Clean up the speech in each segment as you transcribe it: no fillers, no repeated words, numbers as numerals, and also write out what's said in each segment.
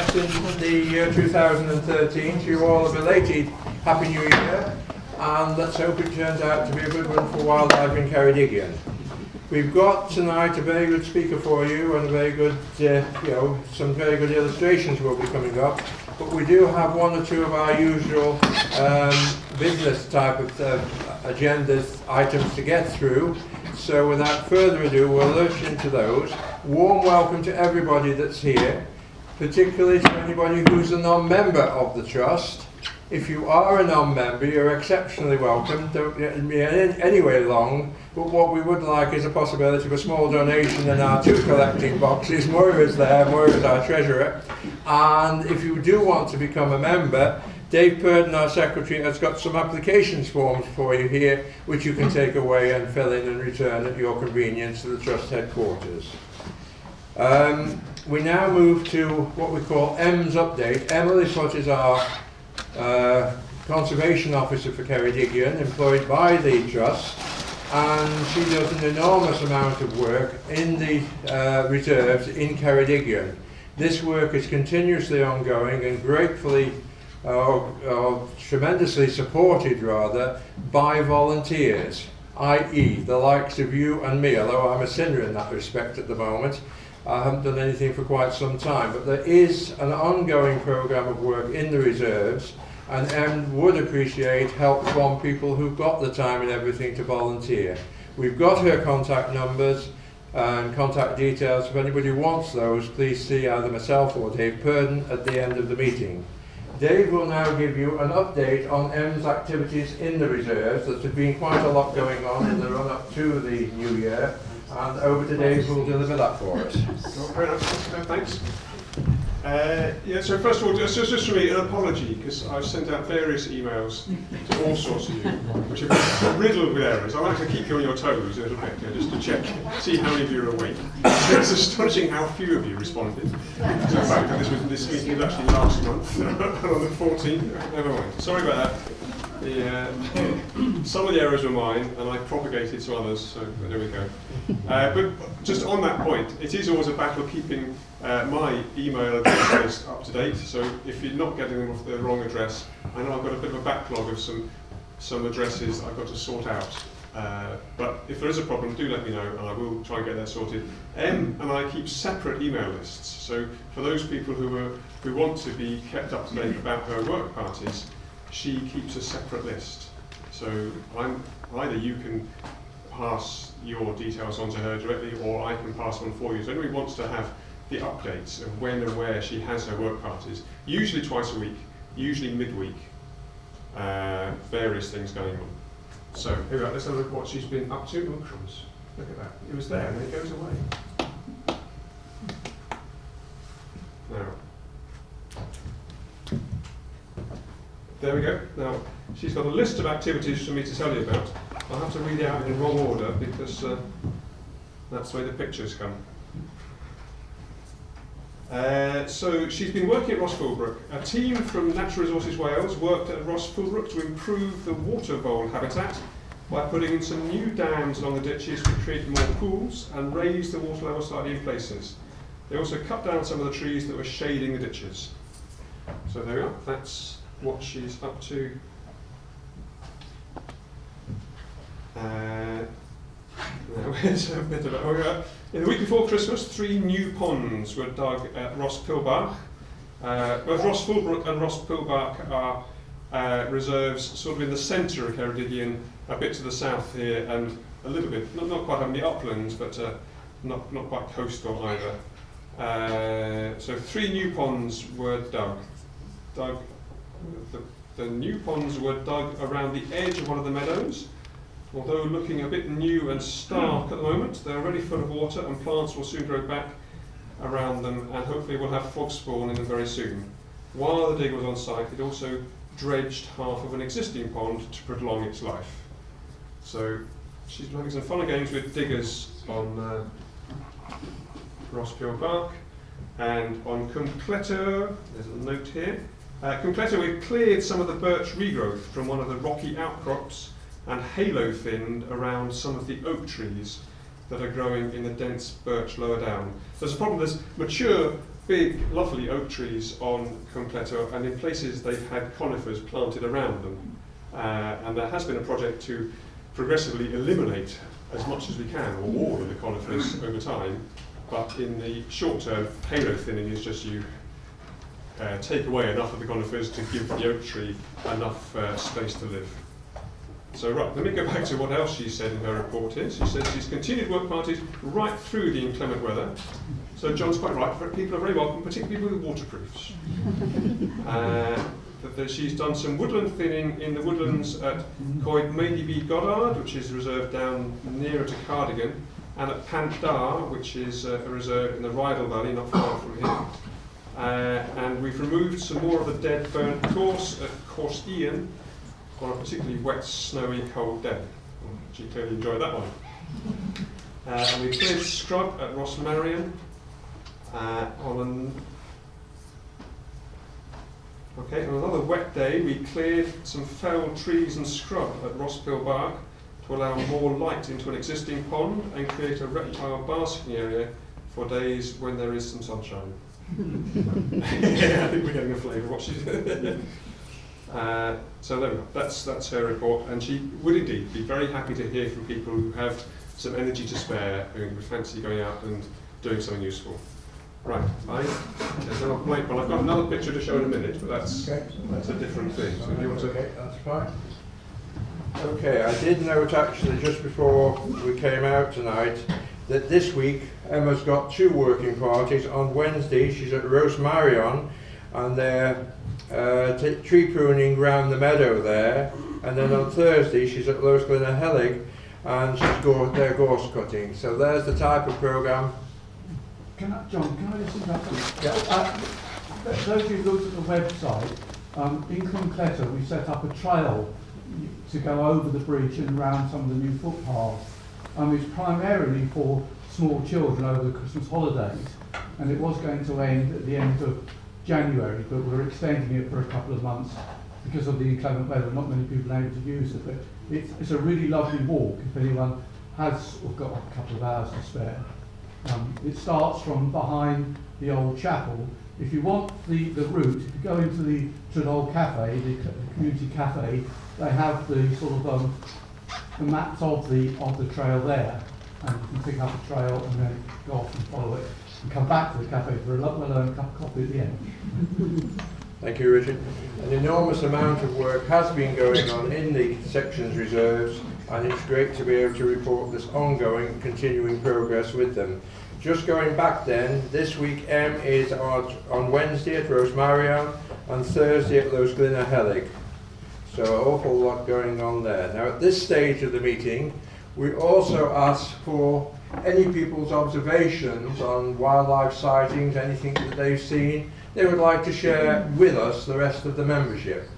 guests in the year 2013. To you all a belated Happy New Year, and let's hope it turns out to be a good one for wildlife in Ceredigion. We've got tonight a very good speaker for you, and a very good, some very good illustrations will be coming up. But we do have one or two of our usual business type of agendas items to get through. So without further ado, we'll lurch into those. Warm welcome to everybody that's here, particularly to anybody who's a non-member of the Trust. If you are a non-member, you're exceptionally welcome. Don't be anyway long, but what we would like is a possibility of a small donation in our two collecting boxes. Moira's there, Moira's our treasurer. And if you do want to become a member, Dave Purden, our secretary, has got some applications forms for you here, which you can take away and fill in and return at your convenience to the Trust headquarters. We now move to what we call Em's update. Emily Foote is our conservation officer for Ceredigion, employed by the Trust, and she does an enormous amount of work in the reserves in Ceredigion. This work is continuously ongoing and gratefully tremendously supported rather by volunteers, i.e. the likes of you and me, although I'm a sinner in that respect at the moment. I haven't done anything for quite some time, but there is an ongoing programme of work in the reserves, and Em would appreciate help from people who've got the time and everything to volunteer. We've got her contact numbers and contact details. If anybody wants those, please see either myself or Dave Purden at the end of the meeting. Dave will now give you an update on Em's activities in the reserves. There's been quite a lot going on in the run-up to the new year, and over to Dave who will deliver that for us. Very nice. Thanks. So first of all, just for me, an apology, because I've sent out various emails to all sorts of you, which have been riddled with errors. I like to keep you on your toes a little bit, just to check, see how many of you are awake. It's astonishing how few of you responded. So in fact, this meeting was actually last month, on the 14th. Never mind. Sorry about that. Some of the errors were mine, and I propagated to others, so there we go. But just on that point, it is always a battle keeping my email address list up to date, so if you're not getting them off the wrong address, I know I've got a bit of a backlog of some addresses I've got to sort out. But if there is a problem, do let me know, and I will try and get that sorted. Em and I keep separate email lists, so for those people who want to be kept up to date about her work parties, she keeps a separate list. So either you can pass your details on to her directly, or I can pass on for you. So anybody wants to have the updates of when and where she has her work parties, usually twice a week, usually midweek, various things going on. So here we are, let's have a look at what she's been up to. Oh, crumbs. Look at that. It was there and then it goes away. Now, there we go. Now, she's got a list of activities for me to tell you about. I'll have to read it out in the wrong order because that's the way the pictures come. So she's been working at Ross Fullbrook. A team from Natural Resources Wales worked at Ross Fullbrook to improve the water vole habitat by putting in some new dams along the ditches to create more pools and raise the water level slightly in places. They also cut down some of the trees that were shading the ditches. So there we are. That's what she's up to. In the week before Christmas, 3 new ponds were dug at Ross Pilbach. Both Ross Fullbrook and Ross Pilbach are reserves sort of in the centre of Ceredigion, a bit to the south here, and a little bit, not quite on the uplands, but not quite coastal either. So 3 new ponds were dug. The new ponds were dug around the edge of one of the meadows. Although looking a bit new and stark at the moment, they're already full of water and plants will soon grow back around them, and hopefully we'll have frog spawn in them very soon. While the digger was on site, it also dredged half of an existing pond to prolong its life. So she's having some fun and games with diggers on Ross Pilbach. And on Cwmcleto, there's a note here. Cwmcleto, we've cleared some of the birch regrowth from one of the rocky outcrops and halo-thinned around some of the oak trees that are growing in the dense birch lower down. There's a problem, there's mature big, lovely oak trees on Completo, and in places they've had conifers planted around them. And there has been a project to progressively eliminate as much as we can, or all of the conifers over time. But in the short term, halo thinning is just you take away enough of the conifers to give the oak tree enough space to live. So right, let me go back to what else she said in her report here. She said she's continued work parties right through the inclement weather. So John's quite right, people are very welcome, particularly with waterproofs. That she's done some woodland thinning in the woodlands at Coed Meidby Goddard, which is a reserve down nearer to Cardigan, and at Pantdar, which is a reserve in the Rydal Valley, not far from here. And we've removed some more of the dead burnt gorse at Corse Ian on a particularly wet, snowy, cold day. She clearly enjoyed that one. And we cleared scrub at Rosmarion on another wet day. We cleared some felled trees and scrub at Rospill Bark to allow more light into an existing pond and create a reptile basking area for days when there is some sunshine. Yeah, I think we're getting a flavour of what she's doing. So there we go. That's her report, and she would indeed be very happy to hear from people who have some energy to spare, who would fancy going out and doing something useful. Right, well, I've got another picture to show in a minute, but that's a different thing. So do you want to? Okay, that's fine. Okay, I did note actually just before we came out tonight that this week Emma's got 2 working parties. On Wednesday she's at Rosmarion and they're tree pruning round the meadow there, and then on Thursday she's at Lowsglenna and they're gorse cutting. So there's the type of programme. John, can I just interrupt you? Yeah. Those who looked at the website, in Completo we set up a trail to go over the bridge and around some of the new footpaths. It's primarily for small children over the Christmas holidays, and it was going to end at the end of January, but we're extending it for a couple of months because of the inclement weather. Not many people are able to use it, but it's a really lovely walk if anyone has got a couple of hours to spare. It starts from behind the old chapel. If you want the route, if you go into the Trinol Cafe, the community cafe, they have the sort of the maps of the trail there, and you can pick up a trail and then go off and follow it and come back to the cafe for a well-earned cup of coffee at the end. Thank you, Richard. An enormous amount of work has been going on in the sections reserves, and it's great to be able to report this ongoing, continuing progress with them. Just going back then, this week Em is on Wednesday at Rosmarion and Thursday at Lowsglenna. So an awful lot going on there. Now at this stage of the meeting, we also ask for any people's observations on wildlife sightings, anything that they've seen, they would like to share with us, the rest of the membership.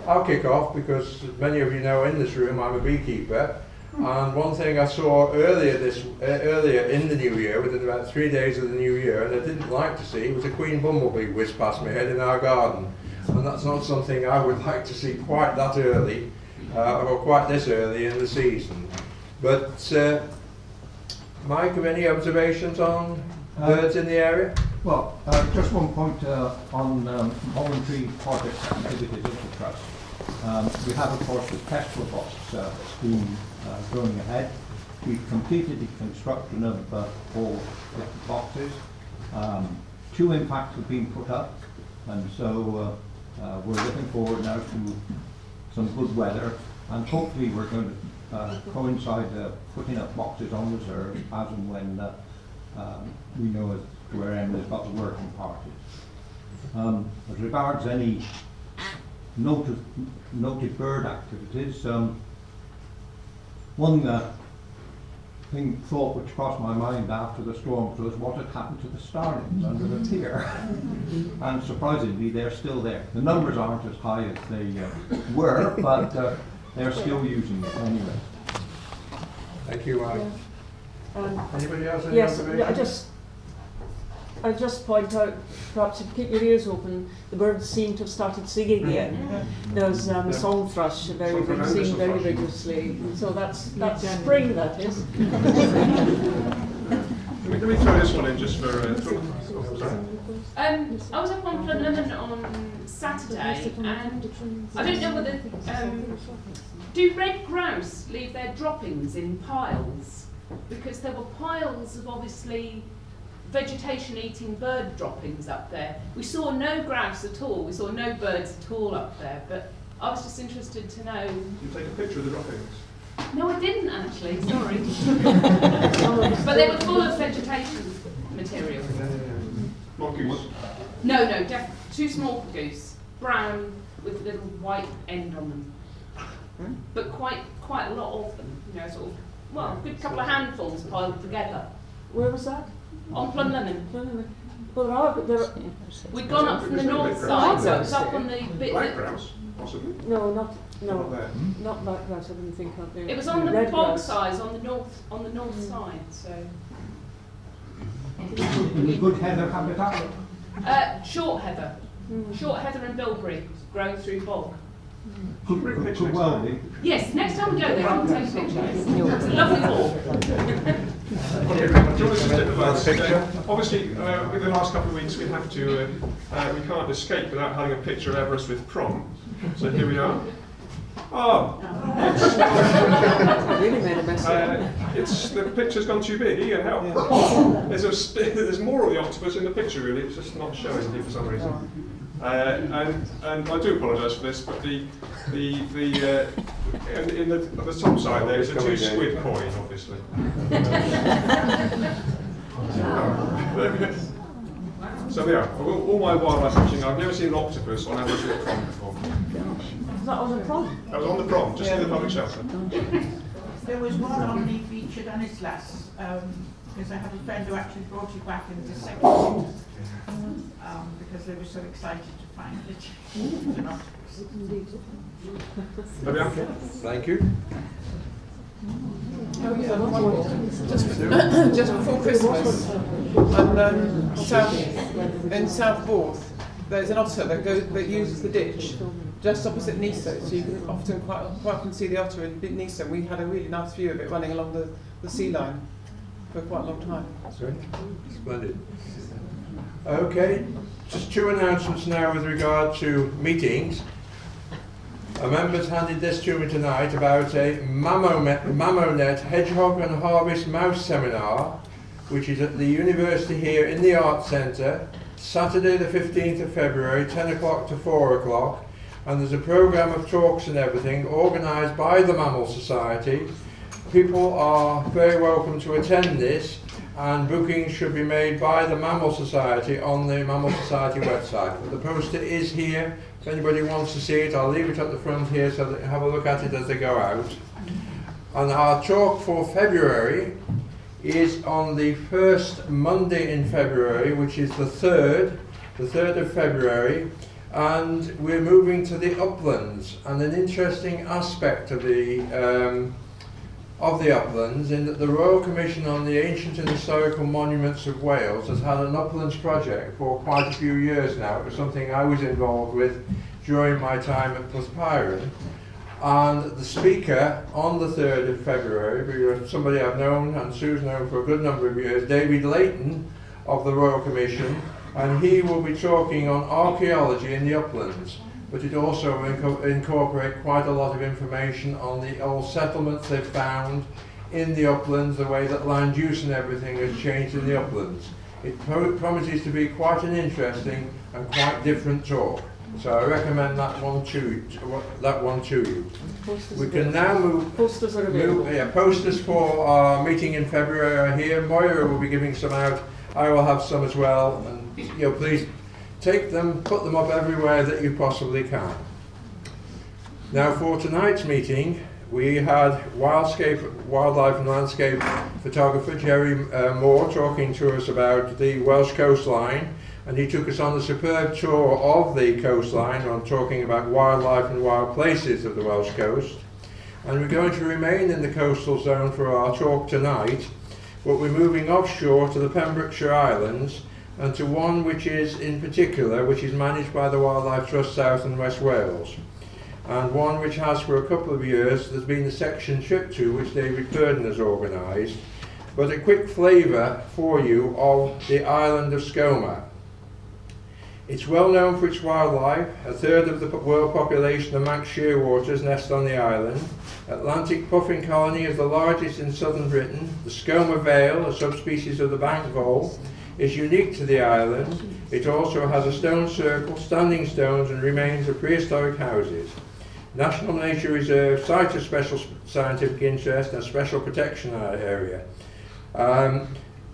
I'll kick off because many of you know in this room I'm a beekeeper, and one thing I saw earlier in the new year, within about 3 days of the new year, and I didn't like to see, was a queen bumblebee whiz past my head in our garden. And that's not something I would like to see quite that early, or quite this early in the season. But Mike, have any observations on birds in the area? Well, just one point on voluntary project activities of the Trust. We have, of course, the test robots scheme going ahead. We've completed the construction of 4 different boxes. 2 impacts have been put up, and so we're looking forward now to some good weather, and hopefully we're going to coincide putting up boxes on reserve as and when we know where Emma's got the working parties. As regards any noted bird activities, one thought which crossed my mind after the storm was what had happened to the starlings under the pier. And surprisingly, they're still there. The numbers aren't as high as they were, but they're still using it anyway. Thank you, Mike. Anybody else? Any Yes, observations? I just point out, perhaps if you keep your ears open, the birds seem to have started singing again. There's song thrush sing very vigorously, so that's spring, that is. Let me throw this one in just for. I was up on Plumlinen on Saturday, and I don't know whether do red grouse leave their droppings in piles, because there were piles of obviously vegetation-eating bird droppings up there. We saw no grouse at all. We saw no birds at all up there. But I was just interested to know. You take a picture of the droppings. No, I didn't actually. Sorry, but they were full of vegetation material. Not goose. No, too small for goose. Brown with a little white end on them, but quite a lot of them. You know, sort of a good couple of handfuls piled together. Where was that? On Plumlinen. Well, there are, but there are, We'd gone up from the north side, so it was up on the bit Black that... grouse, possibly. no, Not there. not black grouse, I didn't think of there. It was on the Red bog grouse. side, on the north side, so... Any good heather habitat? Short heather. Short heather and bilberry growing through bog. Could well be. Yes, next time we go there, I'll take pictures. It's a lovely walk. Okay, do you want to just stick with that? Obviously, with the last couple of weeks, we have to, we can't escape without having a picture of Everest with prom. So here we are. Oh, I really made a mess of it. it's the picture's gone too big. Ian, help! There's more of the octopus in the picture. Really, it's just not showing here for some reason. And I do apologise for this, but in the top side there is a 2 squid coin, obviously. So there, all my wildlife watching, I've never seen an octopus on Everest with prom before. That was a prom. That was on the prom, just in the public shelter. There was one on the featured Anislas, because I had a friend who actually brought it back and dissected it, because they were so excited to find it. There we are. Thank you. Just before Christmas, in South Bourth, there's an otter that uses the ditch just opposite Niso, so you can often quite often see the otter in Niso. We had a really nice view of it running along the sea line for quite a long time. Splendid. Okay, just 2 announcements now with regard to meetings. A member's handed this to me tonight about a Mammonet Hedgehog and Harvest Mouse Seminar, which is at the university here in the Arts Centre, Saturday the 15th of February, 10 o'clock to 4 o'clock. And there's a programme of talks and everything organised by the Mammal Society. People are very welcome to attend this, and bookings should be made by the Mammal Society on the Mammal Society website. But the poster is here. If anybody wants to see it, I'll leave it at the front here so that you have a look at it as they go out. And our talk for February is on the first Monday in February, which is the 3rd of February. And we're moving to the uplands, and an interesting aspect of the uplands in that the Royal Commission on the Ancient and Historical Monuments of Wales has had an uplands project for quite a few years now. It was something I was involved with during my time at Plyron. And the speaker on the 3rd of February, somebody I've known and Sue's known for a good number of years, David Layton of the Royal Commission, and he will be talking on archaeology in the uplands, but it also incorporate quite a lot of information on the old settlements they've found in the uplands, the way that land use and everything has changed in the uplands. It promises to be quite an interesting and quite different talk, so I recommend that one to you. We can now move. Posters are available. Posters for our meeting in February are here. Moira will be giving some out. I will have some as well, and please take them, put them up everywhere that you possibly can. Now for tonight's meeting, we had wildlife and landscape photographer Jerry Moore talking to us about the Welsh coastline, and he took us on a superb tour of the coastline on talking about wildlife and wild places of the Welsh coast. And we're going to remain in the coastal zone for our talk tonight, but we're moving offshore to the Pembrokeshire Islands, and to one which is managed by the Wildlife Trust South and West Wales, and one which has for a couple of years, there's been a section trip to which David Purden has organised. But a quick flavour for you of the island of Skoma. It's well known for its wildlife. A third of the world population of Manx shearwaters nest on the island. Atlantic puffin colony is the largest in southern Britain. The Skoma vale, a subspecies of the bank vole, is unique to the island. It also has a stone circle, standing stones and remains of prehistoric houses. National Nature Reserve, site of special scientific interest and special protection area.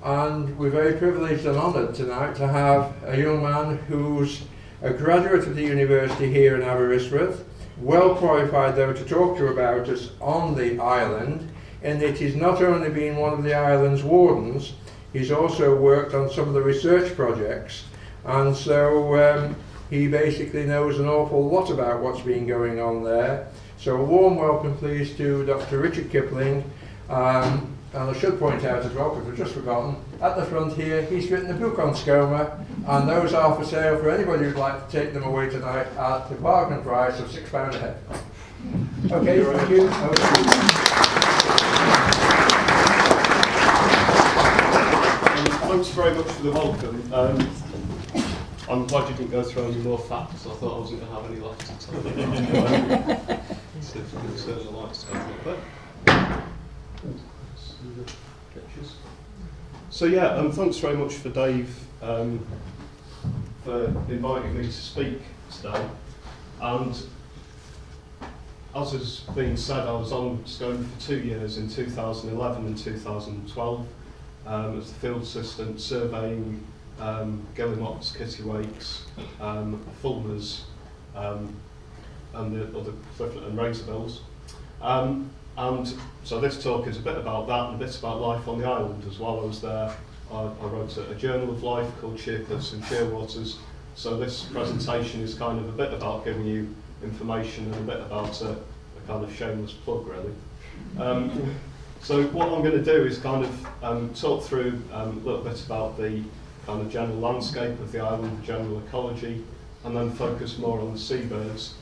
And we're very privileged and honoured tonight to have a young man who's a graduate of the university here in Aberystwyth, well qualified though to talk to about us on the island, in that he's not only been one of the island's wardens, he's also worked on some of the research projects, and so he basically knows an awful lot about what's been going on there. So a warm welcome please to Dr. Richard Kipling. And I should point out as well, because I've just forgotten, at the front here, he's written a book on Skoma, and those are for sale for anybody who'd like to take them away tonight at the bargain price of £6 a head. Okay, thank you. Thanks very much for the welcome. I'm glad you didn't go through any more facts. I thought I wasn't going to have any left to tell. So if you can turn the lights down a little bit. So yeah, thanks very much for Dave for inviting me to speak today. And as has been said, I was on Skoma for 2 years in 2011 and 2012 as the field assistant surveying guillemots, kittiwakes, fulmars, and the other clifflet and razorbills. And so this talk is a bit about that and a bit about life on the island as well. I was there, I wrote a journal of life called Shearwaters and Shearwaters. So this presentation is kind of a bit about giving you information and a bit about a kind of shameless plug really. So what I'm going to do is kind of talk through a little bit about the kind of general landscape of the island, the general ecology, and then focus more on the seabirds.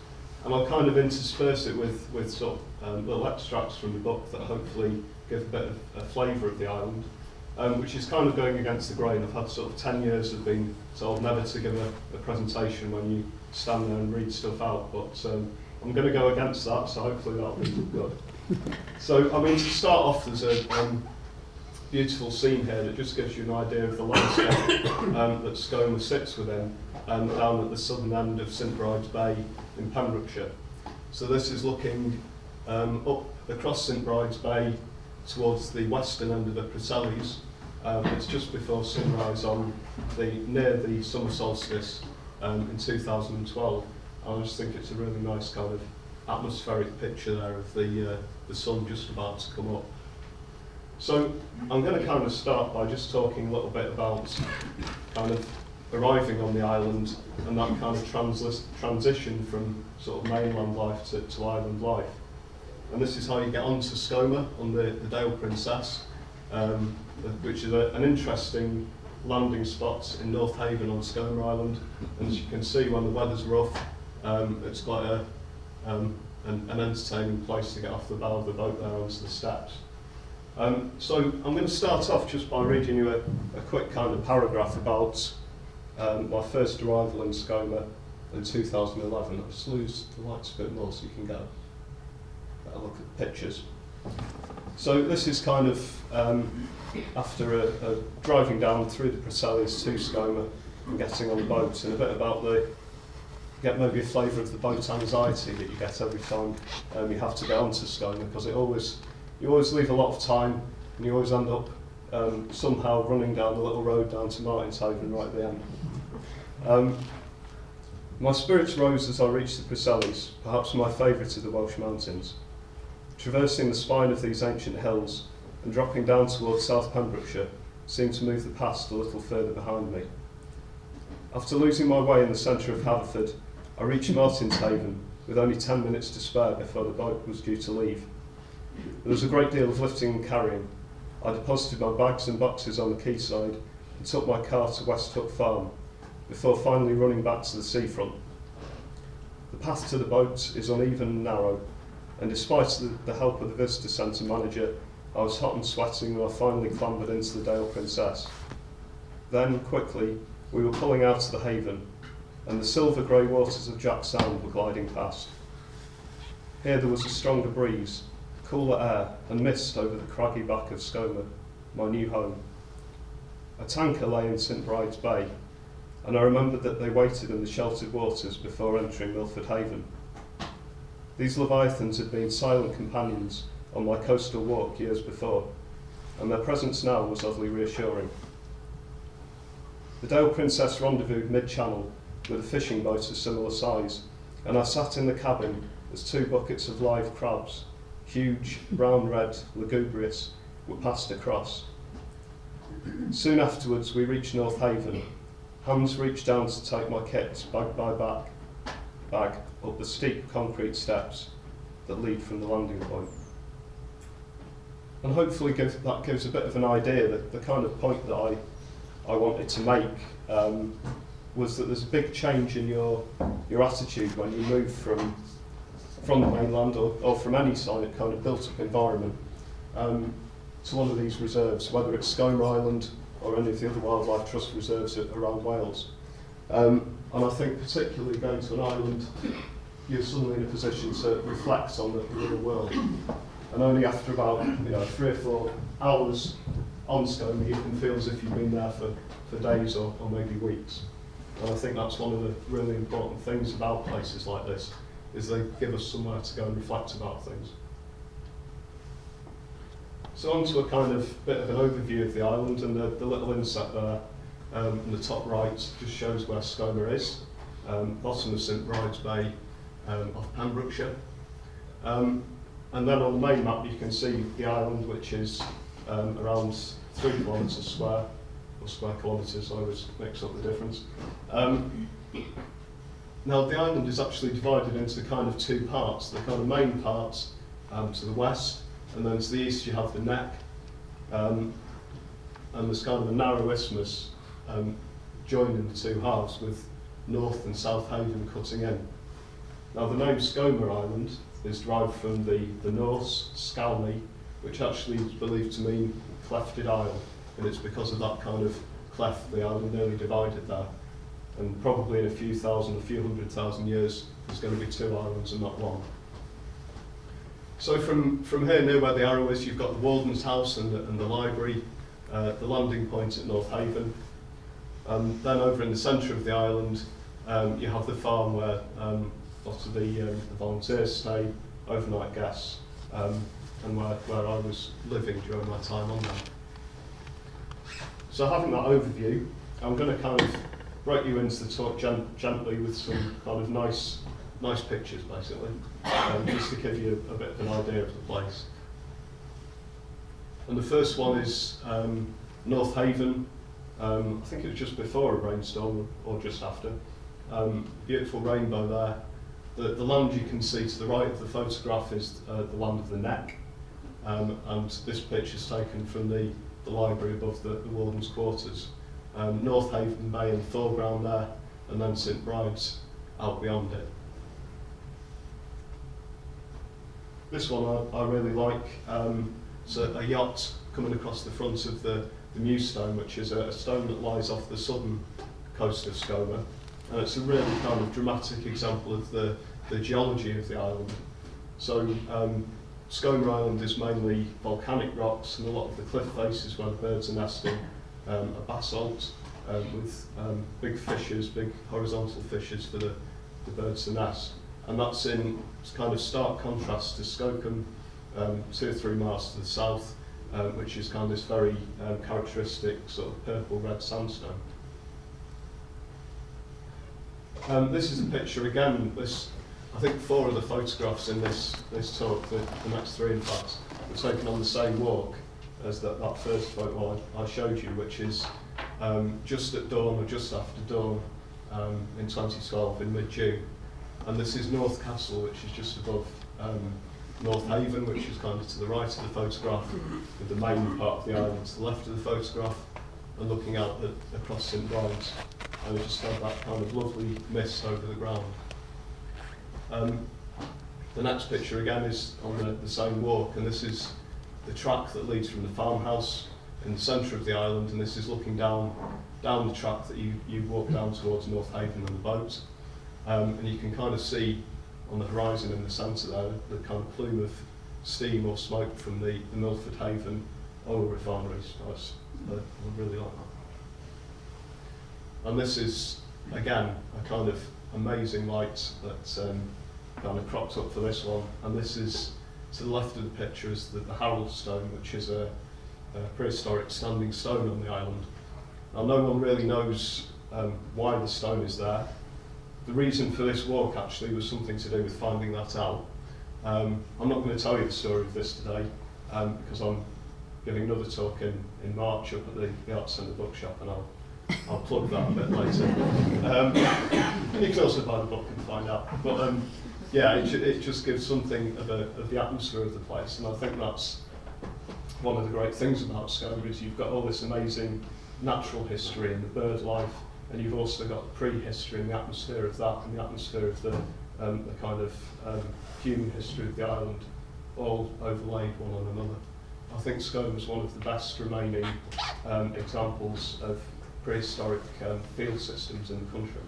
And I'll kind of intersperse it with sort of little extracts from the book that hopefully give a bit of a flavour of the island, which is kind of going against the grain. I've had sort of 10 years of being told never to give a presentation when you stand there and read stuff out, but I'm going to go against that, so hopefully that'll be good. So, I mean, to start off, there's a beautiful scene here that just gives you an idea of the landscape that Skoma sits within, down at the southern end of St Bride's Bay in Pembrokeshire. So this is looking up across St Bride's Bay towards the western end of the Preselles. It's just before sunrise on near the summer solstice in 2012. And I just think it's a really nice kind of atmospheric picture there of the sun just about to come up. So I'm going to kind of start by just talking a little bit about kind of arriving on the island and that kind of transition from sort of mainland life to island life. And this is how you get onto Skoma on the Dale Princess, which is an interesting landing spot in North Haven on Skoma Island. And as you can see, when the weather's rough, it's quite an entertaining place to get off the bow of the boat there onto the steps. So I'm going to start off just by reading you a quick kind of paragraph about my first arrival in Skoma in 2011. I'll just lose the lights a bit more so you can get a better look at the pictures. So this is kind of after driving down through the Preselles to Skoma and getting on the boat, and a bit about get maybe a flavour of the boat anxiety that you get every time you have to get onto Skoma, because you always leave a lot of time and you always end up somehow running down the little road down to Martinshaven right at the end. My spirits rose as I reached the Preselles, perhaps my favourite of the Welsh mountains. Traversing the spine of these ancient hills and dropping down towards South Pembrokeshire seemed to move the past a little further behind me. After losing my way in the centre of Haverford, I reached Martinshaven with only 10 minutes to spare before the boat was due to leave. There was a great deal of lifting and carrying. I deposited my bags and boxes on the quayside and took my car to West Hook Farm, before finally running back to the seafront. The path to the boat is uneven and narrow, and despite the help of the visitor centre manager, I was hot and sweating when I finally clambered into the Dale Princess. Then, quickly, we were pulling out of the haven, and the silver grey waters of Jack Sound were gliding past. Here there was a stronger breeze, cooler air, and mist over the craggy back of Skomer, my new home. A tanker lay in St Bride's Bay, and I remembered that they waited in the sheltered waters before entering Milford Haven. These leviathans had been silent companions on my coastal walk years before, and their presence now was oddly reassuring. The Dale Princess rendezvoused mid-channel with a fishing boat of similar size, and I sat in the cabin as 2 buckets of live crabs, huge, brown-red, lugubrious, were passed across. Soon afterwards we reached North Haven. Hans reached down to take my kit, bag by bag, up the steep concrete steps that lead from the landing point. And hopefully that gives a bit of an idea that the kind of point that I wanted to make was that there's a big change in your attitude when you move from the mainland or from any kind of built-up environment to one of these reserves, whether it's Skomer Island or any of the other wildlife trust reserves around Wales. And I think particularly going to an island, you're suddenly in a position to reflect on the real world. And only after about 3 or 4 hours on Skomer, you can feel as if you've been there for days or maybe weeks. And I think that's one of the really important things about places like this, is they give us somewhere to go and reflect about things. So on to a kind of bit of an overview of the island, and the little inset there in the top right just shows where Skomer is, bottom of St Bride's Bay off Pembrokeshire. And then on the main map you can see the island, which is around 3 kilometres square, or square kilometres, I always mix up the difference. Now the island is actually divided into kind of 2 parts. The kind of main part to the west, and then to the east you have the neck, and there's kind of a narrow isthmus joining the 2 halves with North and South Haven cutting in. Now the name Skomer Island is derived from the Norse Skalni, which actually is believed to mean clefted isle, and it's because of that kind of cleft the island nearly divided there. And probably in a few 100,000 years, there's going to be 2 islands and not 1. So from here, near where the arrow is, you've got the Warden's house and the library, the landing point at North Haven. Then over in the centre of the island, you have the farm where lots of the volunteers stay, overnight guests, and where I was living during my time on there. So having that overview, I'm going to kind of break you into the talk gently with some kind of nice pictures, basically, just to give you a bit of an idea of the place. And the first one is North Haven. I think it was just before a rainstorm or just after. Beautiful rainbow there. The land you can see to the right of the photograph is the land of the Neck, and this picture is taken from the library above the Warden's quarters. North Haven Bay in the foreground there, and then St Bride's out beyond it. This one I really like. It's a yacht coming across the front of the Mewstone, which is a stone that lies off the southern coast of Skomer, and it's a really kind of dramatic example of the geology of the island. So Skomer Island is mainly volcanic rocks, and a lot of the cliff faces where the birds are nesting are basalt with big fissures, big horizontal fissures for the birds to nest. And that's in kind of stark contrast to Skokholm, 2 or 3 miles to the south, which is kind of this very characteristic sort of purple-red sandstone. This is a picture again. I think 4 of the photographs in this talk, the next 3 in fact, were taken on the same walk as that first photo I showed you, which is just at dawn or just after dawn in 2012 in mid-June. And this is North Castle, which is just above North Haven, which is kind of to the right of the photograph, with the main part of the island to the left of the photograph, and looking out across St Bride's. And we just had that kind of lovely mist over the ground. The next picture again is on the same walk, and this is the track that leads from the farmhouse in the centre of the island, and this is looking down the track that you walk down towards North Haven on the boat. And you can kind of see on the horizon in the centre there the kind of plume of steam or smoke from the Milford Haven oil refineries. I really like that. And this is, again, a kind of amazing light that kind of cropped up for this one. And this is, to the left of the picture, is the Harold Stone, which is a prehistoric standing stone on the island. Now, no one really knows why the stone is there. The reason for this walk actually was something to do with finding that out. I'm not going to tell you the story of this today because I'm giving another talk in March up at the Arts Centre bookshop, and I'll plug that a bit later. And you can also buy the book and find out. But yeah, it just gives something of the atmosphere of the place, and I think that's one of the great things about Scone is you've got all this amazing natural history and the bird life, and you've also got the prehistory and the atmosphere of that, and the atmosphere of the kind of human history of the island, all overlaid one on another. I think Scone is one of the best remaining examples of prehistoric field systems in the country.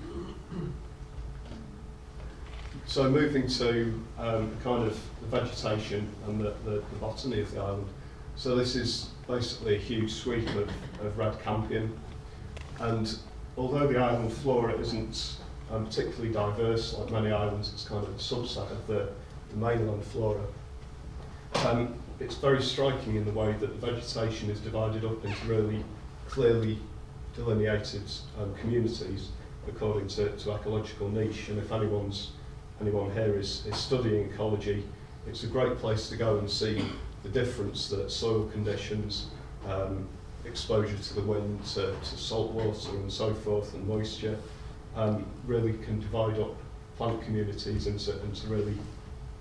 So moving to kind of the vegetation and the botany of the island. So this is basically a huge sweep of red campion, and although the island flora isn't particularly diverse like many islands, it's kind of a subset of the mainland flora. It's very striking in the way that the vegetation is divided up into really clearly delineated communities according to ecological niche, and if anyone here is studying ecology, it's a great place to go and see the difference that soil conditions, exposure to the wind, to salt water and so forth, and moisture, really can divide up plant communities into really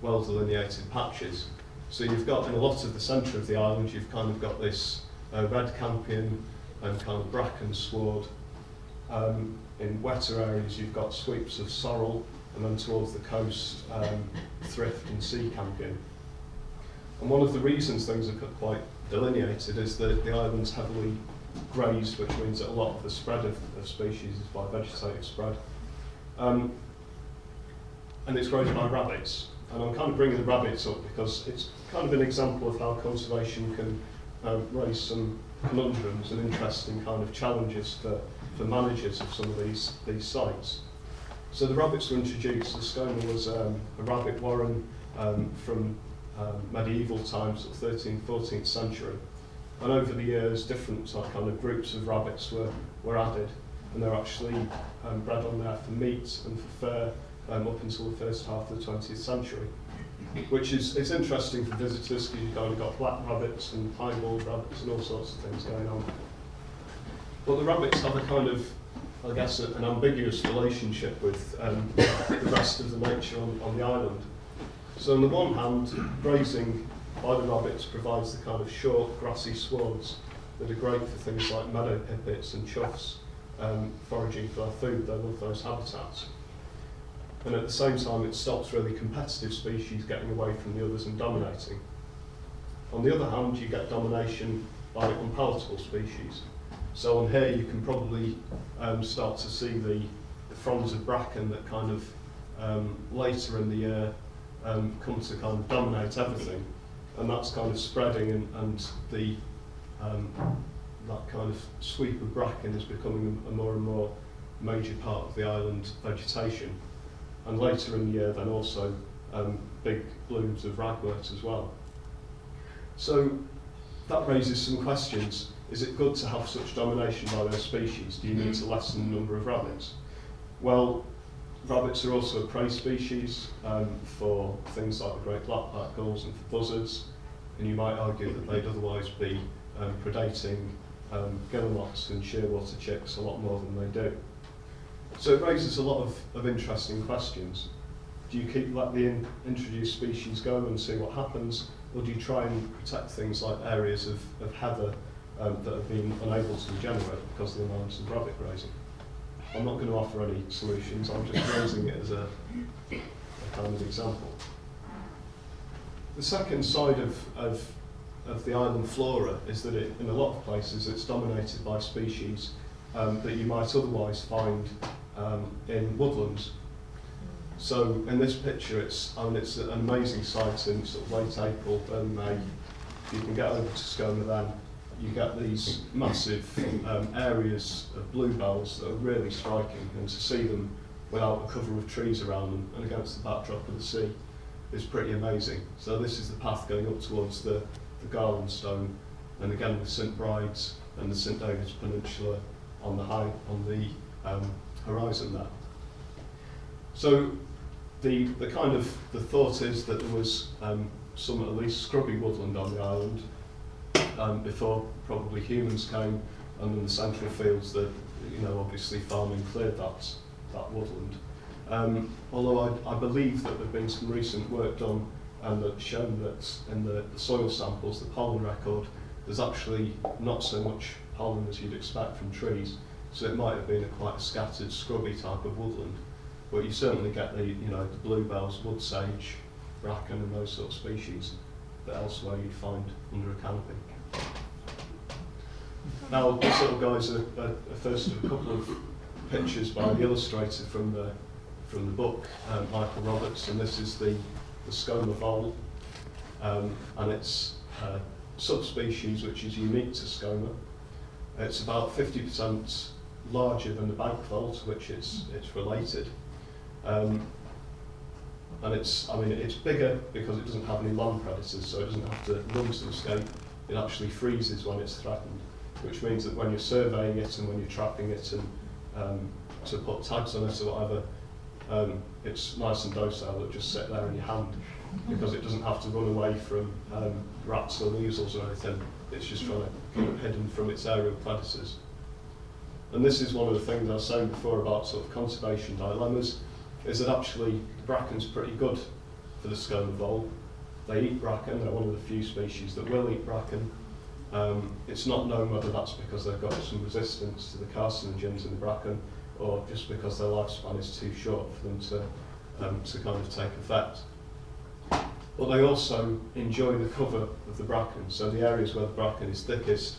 well delineated patches. So you've got, in a lot of the centre of the island, you've kind of got this red campion and kind of bracken sward. In wetter areas you've got sweeps of sorrel, and then towards the coast, thrift and sea campion. And one of the reasons things are quite delineated is that the island's heavily grazed, which means that a lot of the spread of species is by vegetative spread. And it's grazed by rabbits. And I'm kind of bringing the rabbits up because it's kind of an example of how conservation can raise some conundrums and interesting kind of challenges for managers of some of these sites. So the rabbits were introduced. The Scone was a rabbit warren from medieval times, the 13th, 14th century. And over the years, different kind of groups of rabbits were added, and they're actually bred on there for meat and for fur up until the first half of the 20th century, which is interesting for visitors because you've kind of got black rabbits and piebald rabbits and all sorts of things going on. But the rabbits have a kind of, I guess, an ambiguous relationship with the rest of the nature on the island. So on the one hand, grazing by the rabbits provides the kind of short grassy swards that are great for things like meadow pipits and choughs, foraging for their food. They love those habitats. And at the same time, it stops really competitive species getting away from the others and dominating. On the other hand, you get domination by unpalatable species. So on here, you can probably start to see the fronds of bracken that kind of later in the year come to kind of dominate everything, and that's kind of spreading, and the that kind of sweep of bracken is becoming a more and more major part of the island vegetation. And later in the year, then also big blooms of ragwort as well. So that raises some questions. Is it good to have such domination by those species? Do you need to lessen the number of rabbits? Well, rabbits are also a prey species for things like the great black-backed gulls and for buzzards, and you might argue that they'd otherwise be predating guillemots and shearwater chicks a lot more than they do. So it raises a lot of interesting questions. Do you let the introduced species go and see what happens, or do you try and protect things like areas of heather that have been unable to regenerate because of the amounts of rabbit grazing? I'm not going to offer any solutions, I'm just raising it as a kind of example. The second side of of the island flora is that in a lot of places it's dominated by species that you might otherwise find in woodlands. So in this picture, it's an amazing sight in sort of late April, early May. If you can get over to Skona then, you get these massive areas of bluebells that are really striking, and to see them without a cover of trees around them and against the backdrop of the sea is pretty amazing. So this is the path going up towards the Garland Stone, and again the St Bride's and the St David's Peninsula on the horizon there. So the thought is that there was some at least scrubby woodland on the island before probably humans came, and in the central fields that obviously farming cleared that woodland. Although I believe that there have been some recent work done and that's shown that in the soil samples, the pollen record, there's actually not so much pollen as you'd expect from trees, so it might have been quite a scattered, scrubby type of woodland. But you certainly get the bluebells, wood sage, bracken and those sort of species that elsewhere you'd find under a canopy. Now this little guy's a first of a couple of pictures by the illustrator from the book, Michael Roberts, and this is the Skona vole, and it's a subspecies which is unique to Skona. It's about 50% larger than the bank vole, to which it's related. And it's bigger because it doesn't have any land predators, so it doesn't have to run to escape. It actually freezes when it's threatened, which means that when you're surveying it and when you're trapping it and to put tags on it or whatever, it's nice and docile. It'll just sit there in your hand because it doesn't have to run away from rats or weasels or anything. It's just trying to keep it hidden from its aerial predators. And this is one of the things I was saying before about sort of conservation dilemmas, is that actually the bracken's pretty good for the Skona vole. They eat bracken, they're one of the few species that will eat bracken. It's not known whether that's because they've got some resistance to the carcinogens in the bracken, or just because their lifespan is too short for them to kind of take effect. But they also enjoy the cover of the bracken, so the areas where the bracken is thickest,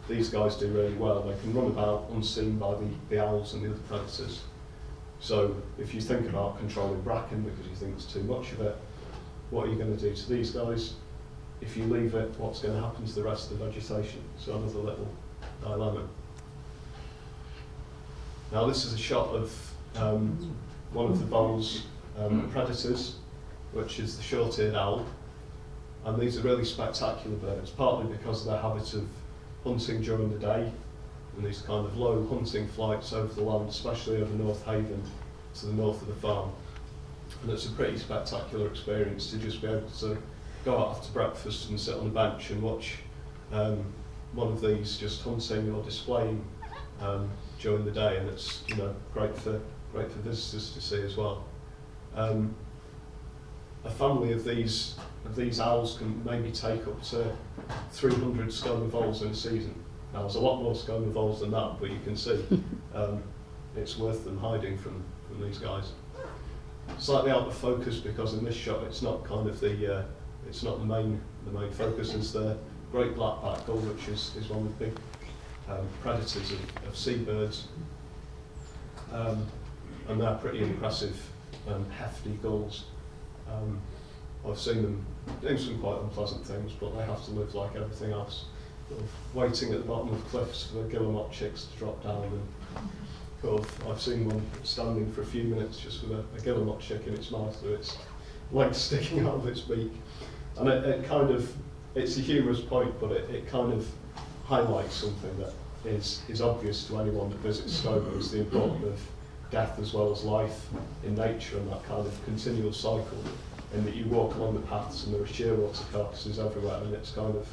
these guys do really well. They can run about unseen by the owls and the other predators. So if you think about controlling bracken because you think there's too much of it, what are you going to do to these guys? If you leave it, what's going to happen to the rest of the vegetation? So another little dilemma. Now this is a shot of one of the vole's predators, which is the short-eared owl. And these are really spectacular birds, partly because of their habit of hunting during the day, and these kind of low hunting flights over the land, especially over North Haven to the north of the farm. And it's a pretty spectacular experience to just be able to go out after breakfast and sit on a bench and watch one of these just hunting or displaying during the day, and it's great for visitors to see as well. A family of these owls can maybe take up to 300 Skona voles in a season. Now there's a lot more Skona voles than that, but you can see it's worth them hiding from these guys. Slightly out of focus because in this shot it's not kind of the main focus. Is the great black-backed gull, which is one of the big predators of seabirds, and they're pretty impressive, hefty gulls. I've seen them doing some quite unpleasant things, but they have to live like everything else, sort of waiting at the bottom of cliffs for the guillemot chicks to drop down. And I've seen one standing for a few minutes just with a guillemot chick in its mouth with its legs sticking out of its beak. And it's a humorous point, but it kind of highlights something that is obvious to anyone that visits Skona, is the importance of death as well as life in nature, and that kind of continual cycle, in that you walk along the paths and there are shearwater carcasses everywhere, and it's kind of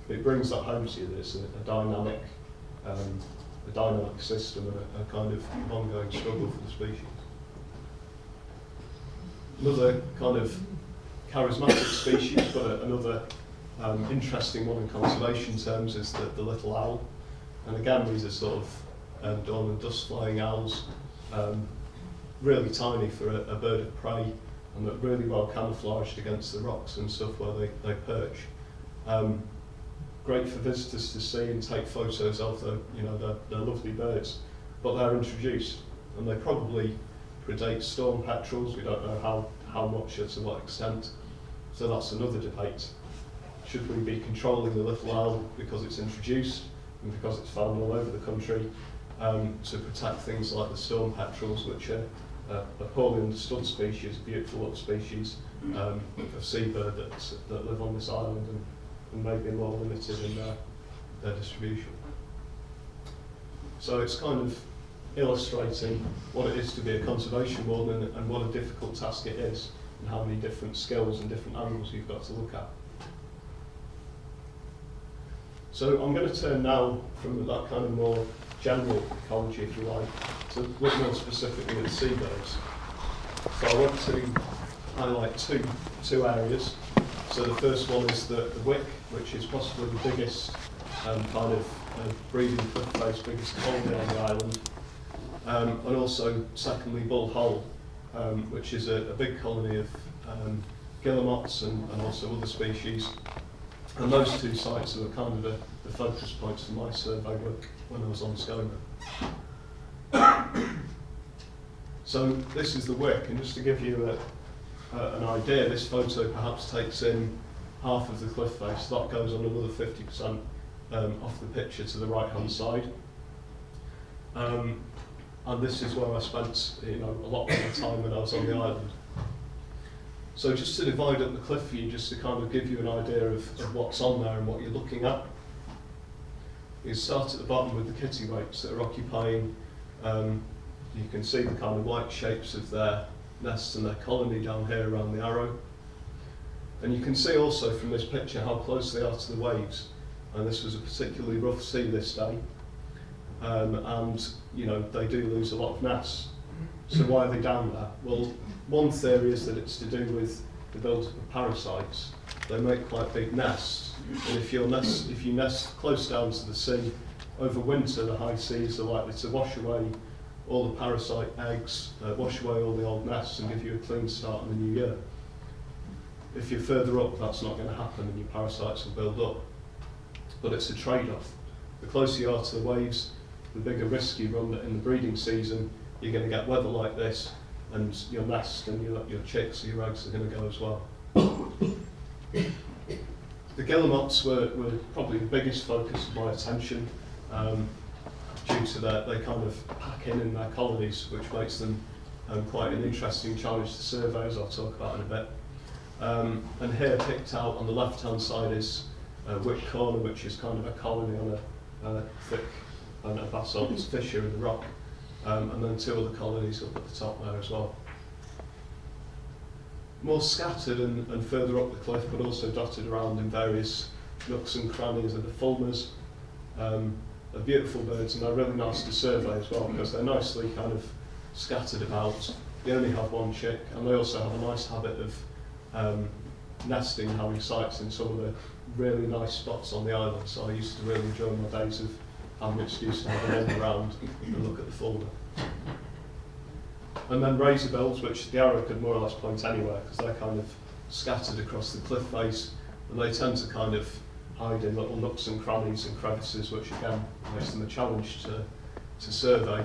it brings that home to you that it's a dynamic system and a kind of ongoing struggle for the species. Another kind of charismatic species, but another interesting one in conservation terms, is the little owl. And again, these are sort of dawn and dusk flying owls, really tiny for a bird of prey, and that really well camouflaged against the rocks and stuff where they perch. Great for visitors to see and take photos of. They're lovely birds, but they're introduced, and they probably predate storm petrels. We don't know how much or to what extent. So that's another debate. Should we be controlling the little owl because it's introduced and because it's found all over the country, to protect things like the storm petrels, which are a poorly understood species, a beautiful little species of seabird that live on this island and may be more limited in their distribution. So it's kind of illustrating what it is to be a conservation warden and what a difficult task it is, and how many different skills and different angles you've got to look at. So I'm going to turn now from that kind of more general ecology, if you like, to look more specifically at seabirds. So I want to highlight two areas. So the first one is the wick, which is possibly the biggest kind of breeding cliff face, biggest colony on the island. And also, secondly, bull hole, which is a big colony of guillemots and also other species. And those two sites are kind of the focus points for my survey work when I was on Skomer. So this is the wick, and just to give you an idea, this photo perhaps takes in half of the cliff face. That goes on another 50% off the picture to the right-hand side. And this is where I spent a lot of my time when I was on the island. So just to divide up the cliff view, just to kind of give you an idea of what's on there and what you're looking at. You start at the bottom with the kittiwakes that are occupying, you can see the kind of white shapes of their nests and their colony down here around the arrow. And you can see also from this picture how close they are to the waves. And this was a particularly rough sea this day. And they do lose a lot of nests. So why are they down there? Well, one theory is that it's to do with the build-up of parasites. They make quite big nests, and if you nest close down to the sea, over winter the high seas are likely to wash away all the parasite eggs, wash away all the old nests and give you a clean start in the new year. If you're further up, that's not going to happen and your parasites will build up. But it's a trade-off. The closer you are to the waves, the bigger risk you run that in the breeding season you're going to get weather like this, and your nest and your chicks or your eggs are going to go as well. The guillemots were probably the biggest focus of my attention, due to they kind of pack in their colonies, which makes them quite an interesting challenge to surveys. I'll talk about in a bit. And here picked out on the left-hand side is Wick Corner, which is kind of a colony on a thick and a basalt fissure in the rock. And then two other colonies up at the top there as well. More scattered and further up the cliff, but also dotted around in various nooks and crannies are the fulmars. They're beautiful birds and they're really nice to survey as well because they're nicely kind of scattered about. They only have one chick, and they also have a nice habit of nesting, having sites in some of the really nice spots on the island. So I used to really enjoy my days of having an excuse to have a wander around and look at the fulmar. And then razorbills, which the arrow could more or less point anywhere because they're kind of scattered across the cliff face, and they tend to kind of hide in little nooks and crannies and crevices, which again makes them a challenge to survey.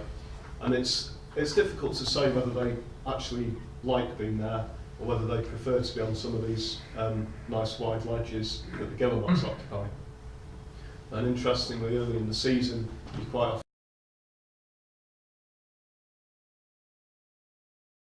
And it's difficult to say whether they actually like being there or whether they prefer to be on some of these nice wide ledges that the guillemots occupy. And interestingly, early in the season, you quite often